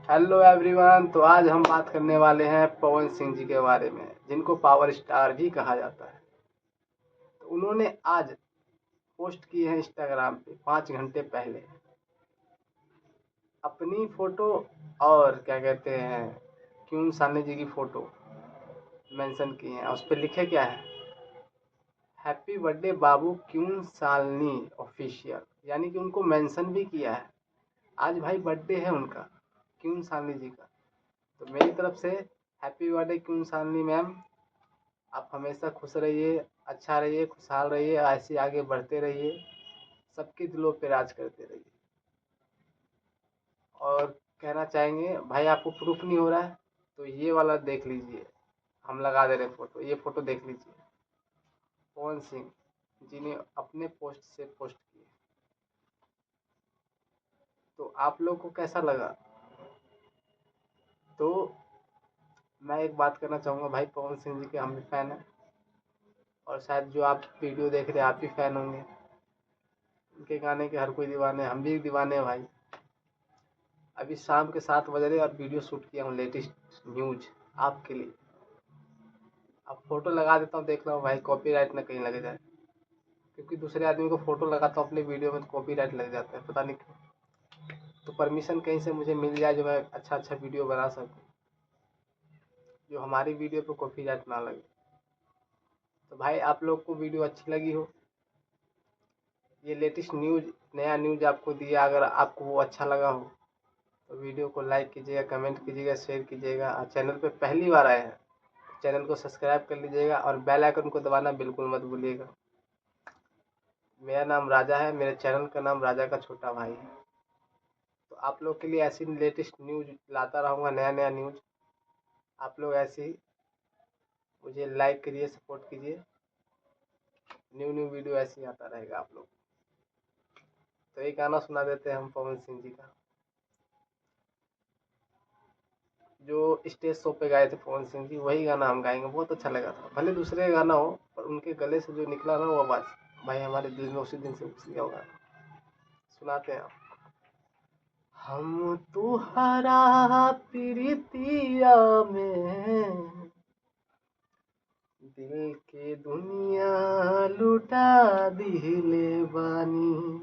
Hello everyone. तो आज हम बात करने वाले हैं पवन सिंह जी के बारे में, जिनको पावर स्टार भी कहा जाता है। तो उन्होंने आज पोस्ट किए हैं इंस्टाग्राम पे 5 घंटे पहले अपनी फ़ोटो, और क्या कहते हैं, क्यून सानी जी की फ़ोटो मेंशन की हैं। उस पर लिखे क्या है, हैप्पी बर्थडे बाबू क्यून सालनी ऑफिशियल, यानी कि उनको मेंशन भी किया है। आज भाई बर्थडे है उनका, क्यून सालनी जी का। तो मेरी तरफ से हैप्पी बर्थडे क्यून सालनी मैम। आप हमेशा खुश रहिए, अच्छा रहिए, खुशहाल रहिए, ऐसे आगे बढ़ते रहिए, सबके दिलों पे राज करते रहिए। और कहना चाहेंगे भाई, आपको प्रूफ नहीं हो रहा है तो ये वाला देख लीजिए, हम लगा दे रहे हैं फ़ोटो, ये फ़ोटो देख लीजिए। पवन सिंह जी ने अपने पोस्ट से पोस्ट किए। तो आप लोग को कैसा लगा? तो मैं एक बात करना चाहूँगा भाई, पवन सिंह जी के हम भी फ़ैन हैं, और शायद जो आप वीडियो देख रहे हैं आप भी फ़ैन होंगे। उनके गाने के हर कोई दीवाने, हम भी दीवाने हैं भाई। अभी शाम के 7 बज रहे और वीडियो शूट किया हूँ, लेटेस्ट न्यूज आपके लिए। अब फ़ोटो लगा देता हूँ, देख रहा हूँ भाई कॉपीराइट ना कहीं लग जाए, क्योंकि दूसरे आदमी को फ़ोटो लगाता हूँ अपने वीडियो में तो कॉपीराइट लग जाता है, पता नहीं क्यों। तो परमिशन कहीं से मुझे मिल जाए जो मैं अच्छा वीडियो बना सकूँ, जो हमारी वीडियो पे कॉपीराइट ना लगे। तो भाई आप लोग को वीडियो अच्छी लगी हो, ये लेटेस्ट न्यूज, नया न्यूज आपको दिया, अगर आपको वो अच्छा लगा हो तो वीडियो को लाइक कीजिएगा, कमेंट कीजिएगा, शेयर कीजिएगा। और चैनल पे पहली बार आए हैं, चैनल को सब्सक्राइब कर लीजिएगा और बेल आइकन को दबाना बिल्कुल मत भूलिएगा। मेरा नाम राजा है, मेरे चैनल का नाम राजा का छोटा भाई है। तो आप लोग के लिए ऐसी लेटेस्ट न्यूज लाता रहूँगा, नया नया न्यूज। आप लोग ऐसे ही मुझे लाइक करिए, सपोर्ट कीजिए, न्यू न्यू वीडियो ऐसे ही आता रहेगा आप लोग। तो एक गाना सुना देते हैं हम पवन सिंह जी का, जो स्टेज शो पे गाए थे पवन सिंह जी, वही गाना हम गाएंगे। बहुत अच्छा लगा था, भले दूसरे गाना हो पर उनके गले से जो निकला ना वो आवाज़ भाई हमारे दिल में उसी दिन से घुस गया होगा। सुनाते हैं आप। हम तुहरा प्रीतिया में दिल के दुनिया लुटा दिले बानी,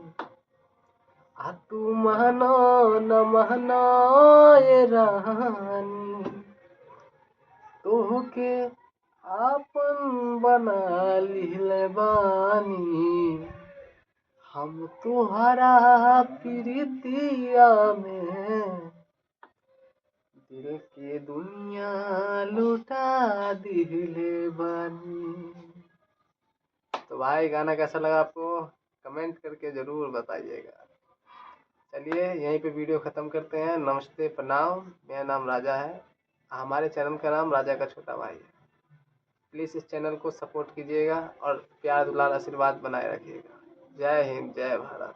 आ तू महनो न महनो ये रानी, तोहके आपन बना लिहले बानी। हम तुहरा प्रीतिया में दिल के दुनिया लुटा दिले बानी। तो भाई गाना कैसा लगा आपको, कमेंट करके ज़रूर बताइएगा। चलिए यहीं पे वीडियो ख़त्म करते हैं। नमस्ते, प्रणाम। मेरा नाम राजा है, हमारे चैनल का नाम राजा का छोटा भाई है। प्लीज़ इस चैनल को सपोर्ट कीजिएगा और प्यार दुलार आशीर्वाद बनाए रखिएगा। जय हिंद, जय भारत।